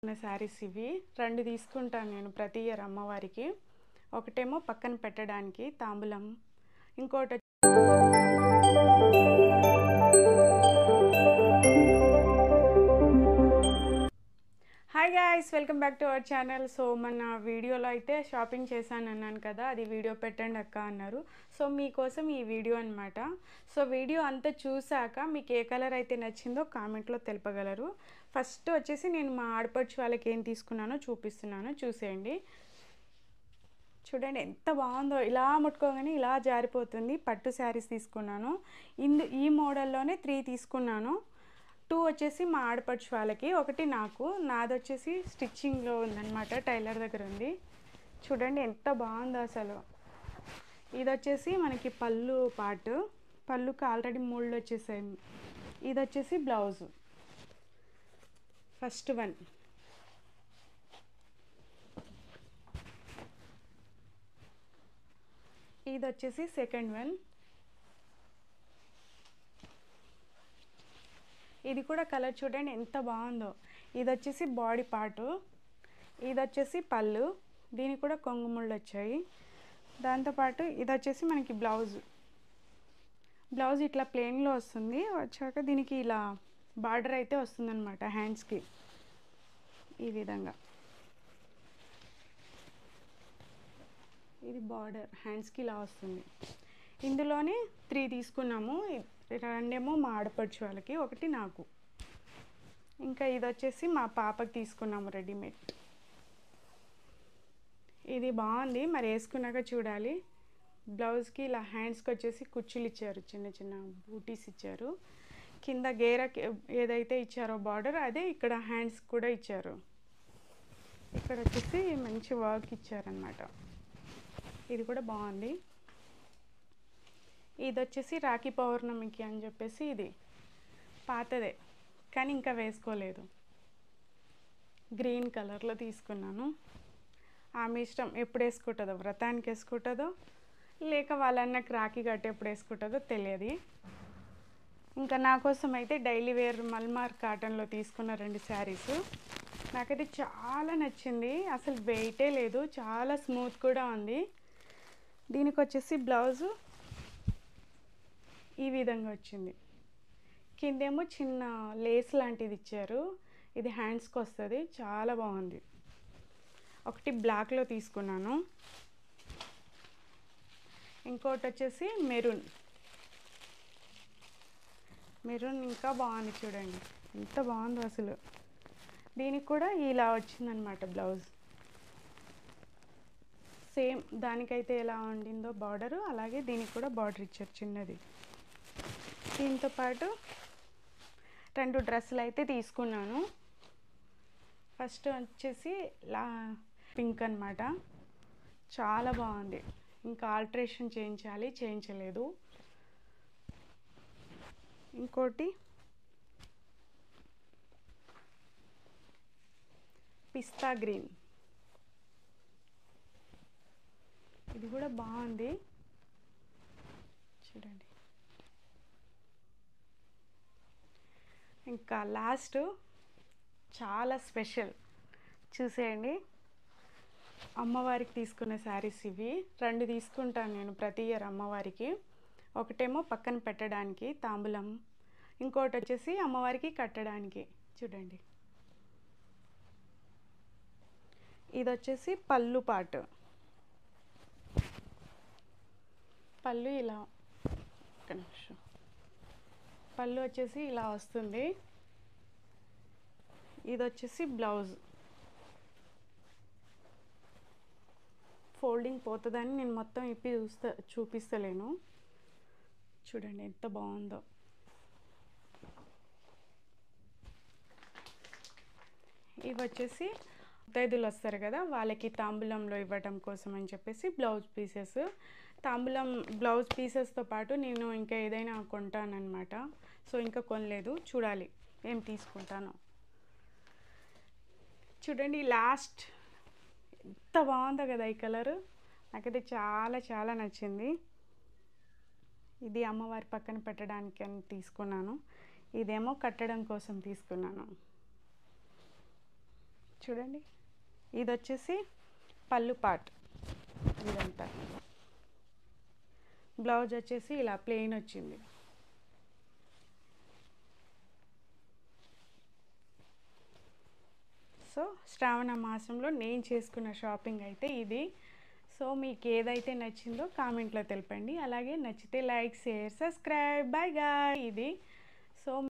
శారీస్ ఇవి 2 తీసుకుంటాను నేను ప్రతి ఇయర్ అమ్మవారికి. ఒకటేమో పక్కన పెట్టడానికి తాంబూలం, ఇంకోటి hi guys, welcome back to our channel. So మన వీడియోలో అయితే షాపింగ్ చేశాను అన్నాను కదా, అది వీడియో పెట్టండి అక్క అన్నారు. సో మీకోసం ఈ వీడియో అనమాట. సో వీడియో అంతా చూసాక మీకు ఏ కలర్ అయితే నచ్చిందో కామెంట్లో తెలుపగలరు. ఫస్ట్ వచ్చేసి నేను మా ఆడపడుచు వాళ్ళకి ఏం తీసుకున్నానో చూపిస్తున్నాను, చూసేయండి. చూడండి ఎంత బాగుందో, ఇలా ముట్టుకోగానే ఇలా జారిపోతుంది. పట్టు శారీస్ తీసుకున్నాను. ఈ మోడల్లోనే 3 తీసుకున్నాను. 2 వచ్చేసి మా ఆడపడుచు వాళ్ళకి, ఒకటి నాకు. నాది వచ్చేసి స్టిచ్చింగ్లో ఉందన్నమాట, టైలర్ దగ్గర ఉంది. చూడండి ఎంత బాగుందో అసలు. ఇది వచ్చేసి మనకి పళ్ళు పార్ట్, పళ్ళుకి ఆల్రెడీ ముళ్ళు వచ్చేసాయి. ఇది వచ్చేసి బ్లౌజ్, ఫస్ట్ వన్. ఇది వచ్చేసి సెకండ్ వన్. ఇది కూడా కలర్ చూడండి ఎంత బాగుందో. ఇది వచ్చేసి బాడీ పార్టు, ఇది వచ్చేసి పళ్ళు, దీనికి కూడా కొంగు ముళ్ళు వచ్చాయి. దాంతోపాటు ఇది వచ్చేసి మనకి బ్లౌజ్ ఇట్లా ప్లెయిన్లో వస్తుంది. వచ్చాక దీనికి ఇలా బార్డర్ అయితే వస్తుందన్నమాట హ్యాండ్స్కి, ఈ విధంగా. ఇది బార్డర్ హ్యాండ్స్కి ఇలా వస్తుంది. ఇందులోనే 3 తీసుకున్నాము. 2 మా ఆడపడుచు వాళ్ళకి, ఒకటి నాకు. ఇంకా ఇది వచ్చేసి మా పాపకి తీసుకున్నాము రెడీమేడ్. ఇది బాగుంది, మరి వేసుకున్నాక చూడాలి. బ్లౌజ్కి ఇలా హ్యాండ్స్కి వచ్చేసి కుచ్చులు ఇచ్చారు, చిన్న చిన్న బూటీస్ ఇచ్చారు. కింద గేర ఏదైతే ఇచ్చారో బార్డర్, అదే ఇక్కడ హ్యాండ్స్ కూడా ఇచ్చారు. ఇక్కడ వచ్చేసి మంచి వర్క్ ఇచ్చారనమాట. ఇది కూడా బాగుంది. ఇది వచ్చేసి రాఖీ పౌర్ణమికి అని చెప్పేసి, ఇది పాతదే కానీ ఇంకా వేసుకోలేదు. గ్రీన్ కలర్లో తీసుకున్నాను. ఆమె ఇష్టం, ఎప్పుడు వేసుకుంటుందో, వ్రతానికి వేసుకుంటుందో లేక వాళ్ళన్నకు రాఖీ కట్టి ఎప్పుడు వేసుకుంటుందో తెలియదు. ఇంకా నా కోసం అయితే డైలీ వేర్ మల్మార్ కాటన్లో తీసుకున్న 2 శారీస్. నాకైతే చాలా నచ్చింది, అసలు వెయిటే లేదు, చాలా స్మూత్ కూడా ఉంది. దీనికి వచ్చేసి బ్లౌజు ఈ విధంగా వచ్చింది. కిందేమో చిన్న లేస్ లాంటిది ఇచ్చారు. ఇది హ్యాండ్స్కి వస్తుంది, చాలా బాగుంది. ఒకటి బ్లాక్లో తీసుకున్నాను, ఇంకోటి వచ్చేసి మెరూన్ ఇంకా బాగుంది. చూడండి ఎంత బాగుందో అసలు. దీనికి కూడా ఇలా వచ్చిందనమాట బ్లౌజ్. సేమ్ దానికైతే ఎలా ఉండిందో బార్డరు, అలాగే దీనికి కూడా బార్డర్ ఇచ్చారు చిన్నది. దీంతో పాటు 2 డ్రెస్సులు అయితే తీసుకున్నాను. ఫస్ట్ వచ్చేసి పింక్ అనమాట, చాలా బాగుంది. ఇంకా ఆల్ట్రేషన్ చేయించలేదు. ఇంకోటి పిస్తా గ్రీన్, ఇది కూడా బాగుంది. చూడండి. ఇంకా లాస్ట్ చాలా స్పెషల్, చూసేయండి. అమ్మవారికి తీసుకున్న శారీస్ ఇవి 2 తీసుకుంటాను నేను ప్రతి ఇయర్ అమ్మవారికి. ఒకటేమో పక్కన పెట్టడానికి తాంబూలం, ఇంకోటి వచ్చేసి అమ్మవారికి కట్టడానికి. చూడండి, ఇది వచ్చేసి పళ్ళు పార్ట్. పళ్ళు ఇలా, ఒక నిమిషం, పళ్ళు వచ్చేసి ఇలా వస్తుంది. ఇది వచ్చేసి బ్లౌజ్. ఫోల్డింగ్ పోతుందని నేను మొత్తం ఇప్పి చూపిస్తలేను. చూడండి ఎంత బాగుందో. ఇవి వచ్చేసి ముత్తైదులు వస్తారు కదా, వాళ్ళకి తాంబూలంలో ఇవ్వటం కోసం అని చెప్పేసి బ్లౌజ్ పీసెస్. తాంబూలం బ్లౌజ్ పీసెస్తో పాటు నేను ఇంకా ఏదైనా కొంటానన్నమాట. సో ఇంకా కొనలేదు, చూడాలి ఏం తీసుకుంటాను. చూడండి లాస్ట్, ఎంత బాగుందో కదా ఈ కలరు. నాకైతే చాలా చాలా నచ్చింది. ఇది అమ్మవారి పక్కన పెట్టడానికి అని తీసుకున్నాను, ఇదేమో కట్టడం కోసం తీసుకున్నాను. చూడండి. ఇది వచ్చేసి పళ్ళు పార్ట్, ఇదంతా. బ్లౌజ్ వచ్చేసి ఇలా ప్లెయిన్ వచ్చింది. సో శ్రావణ మాసంలో నేను చేసుకున్న షాపింగ్ అయితే ఇది. సో మీకు ఏదైతే నచ్చిందో కామెంట్లో తెలపండి. అలాగే నచ్చితే like, share, subscribe. Bye guys. ఇది సో